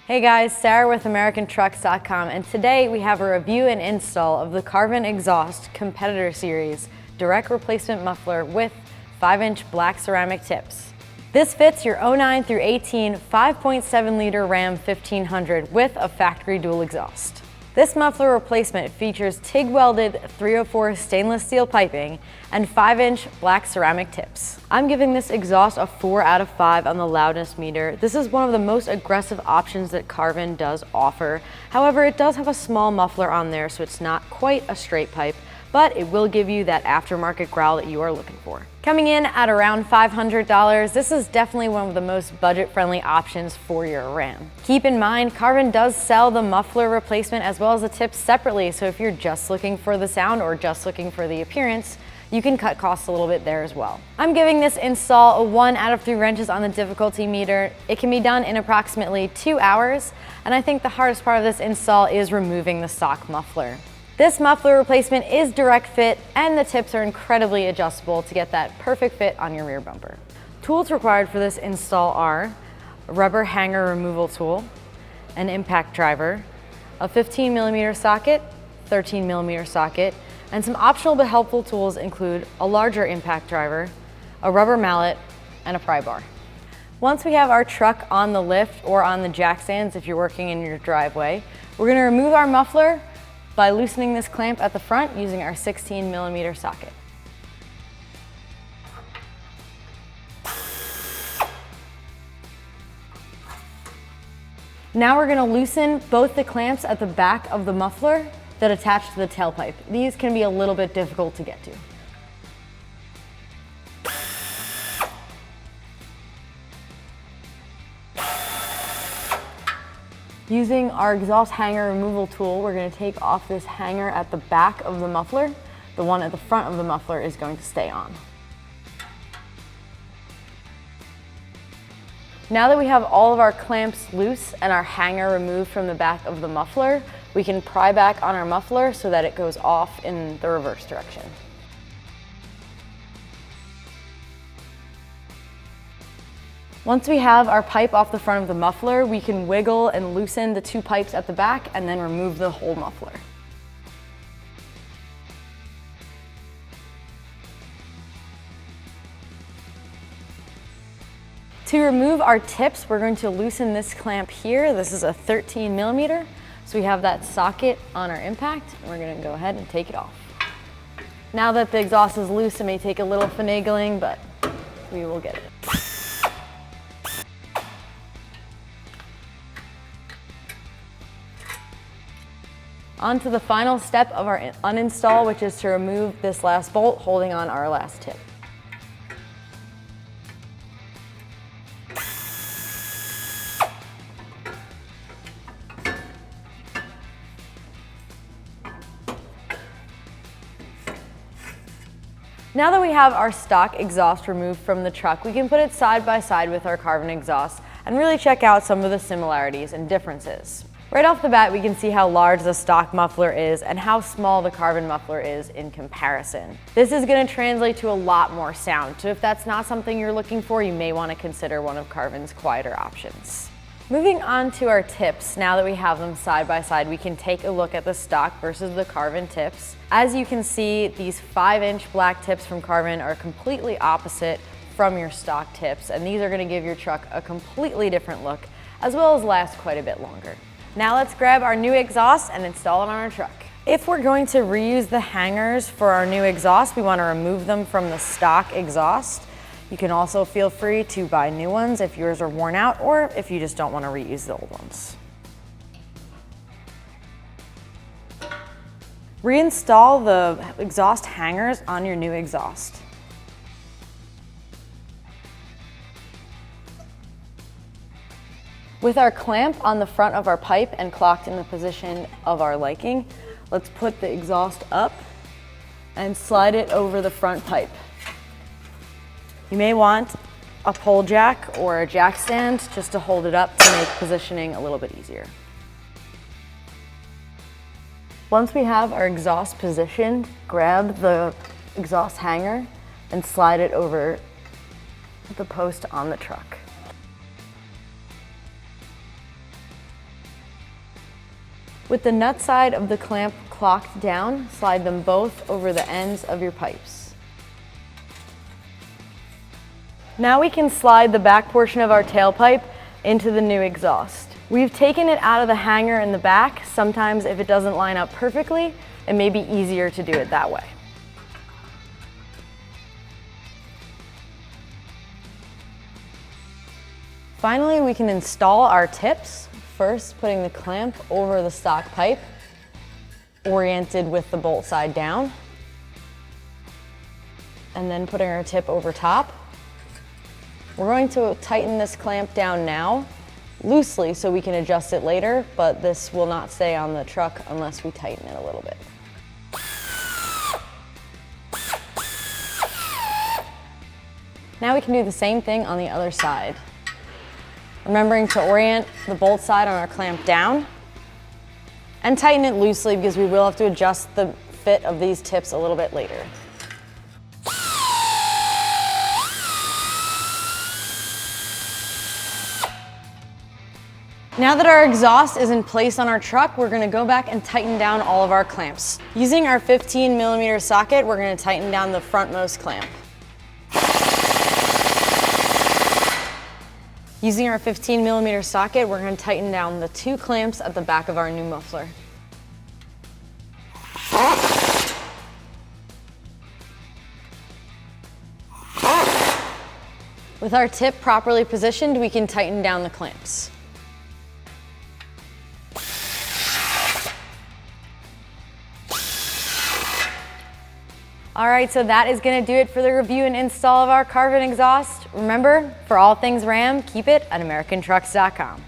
Hey guys, Sarah with AmericanTrucks.com, and today we have a review and install of the Carven Exhaust Competitor Series direct replacement muffler with 5-inch black ceramic tips. This fits your 09 through 18 5.7 liter Ram 1500 with a factory dual exhaust. This muffler replacement features TIG welded 304 stainless steel piping and 5-inch black ceramic tips. I'm giving this exhaust a 4 out of 5 on the loudness meter. This is one of the most aggressive options that Carven does offer. However, it does have a small muffler on there, so it's not quite a straight pipe, but it will give you that aftermarket growl that you are looking for. Coming in at around $500, this is definitely one of the most budget-friendly options for your Ram. Keep in mind, Carven does sell the muffler replacement as well as the tips separately, so if you're just looking for the sound or just looking for the appearance, you can cut costs a little bit there as well. I'm giving this install a 1 out of 3 wrenches on the difficulty meter. It can be done in approximately 2 hours, and I think the hardest part of this install is removing the stock muffler. This muffler replacement is direct fit, and the tips are incredibly adjustable to get that perfect fit on your rear bumper. Tools required for this install are a rubber hanger removal tool, an impact driver, a 15mm socket, 13mm socket, and some optional but helpful tools include a larger impact driver, a rubber mallet, and a pry bar. Once we have our truck on the lift or on the jack stands if you're working in your driveway, we're going to remove our muffler by loosening this clamp at the front using our 16mm socket. Now we're going to loosen both the clamps at the back of the muffler that attach to the tailpipe. These can be a little bit difficult to get to. Using our exhaust hanger removal tool, we're going to take off this hanger at the back of the muffler. The one at the front of the muffler is going to stay on. Now that we have all of our clamps loose and our hanger removed from the back of the muffler, we can pry back on our muffler so that it goes off in the reverse direction. Once we have our pipe off the front of the muffler, we can wiggle and loosen the 2 pipes at the back and then remove the whole muffler. To remove our tips, we're going to loosen this clamp here. This is a 13mm, so we have that socket on our impact, and we're going to go ahead and take it off. Now that the exhaust is loose, it may take a little finagling, but we will get it. On to the final step of our uninstall, which is to remove this last bolt holding on our last tip. Now that we have our stock exhaust removed from the truck, we can put it side by side with our Carven exhaust and really check out some of the similarities and differences. Right off the bat, we can see how large the stock muffler is and how small the Carven muffler is in comparison. This is going to translate to a lot more sound, so if that's not something you're looking for, you may want to consider one of Carven's quieter options. Moving on to our tips, now that we have them side by side, we can take a look at the stock versus the Carven tips. As you can see, these 5-inch black tips from Carven are completely opposite from your stock tips, and these are going to give your truck a completely different look, as well as last quite a bit longer. Now let's grab our new exhaust and install it on our truck. If we're going to reuse the hangers for our new exhaust, we want to remove them from the stock exhaust. You can also feel free to buy new ones if yours are worn out or if you just don't want to reuse the old ones. Reinstall the exhaust hangers on your new exhaust. With our clamp on the front of our pipe and clocked in the position of our liking, let's put the exhaust up and slide it over the front pipe. You may want a pole jack or a jack stand just to hold it up to make positioning a little bit easier. Once we have our exhaust positioned, grab the exhaust hanger and slide it over the post on the truck. With the nut side of the clamp clocked down, slide them both over the ends of your pipes. Now we can slide the back portion of our tailpipe into the new exhaust. We've taken it out of the hanger in the back. Sometimes if it doesn't line up perfectly, it may be easier to do it that way. Finally, we can install our tips. First, putting the clamp over the stock pipe, oriented with the bolt side down, and then putting our tip over top. We're going to tighten this clamp down now, loosely so we can adjust it later, but this will not stay on the truck unless we tighten it a little bit. Now we can do the same thing on the other side. Remembering to orient the bolt side on our clamp down and tighten it loosely because we will have to adjust the fit of these tips a little bit later. Now that our exhaust is in place on our truck, we're going to go back and tighten down all of our clamps. Using our 15mm socket, we're going to tighten down the frontmost clamp. Using our 15mm socket, we're going to tighten down the 2 clamps at the back of our new muffler. With our tip properly positioned, we can tighten down the clamps. All right, so that is going to do it for the review and install of our Carven exhaust. Remember, for all things Ram, keep it at AmericanTrucks.com.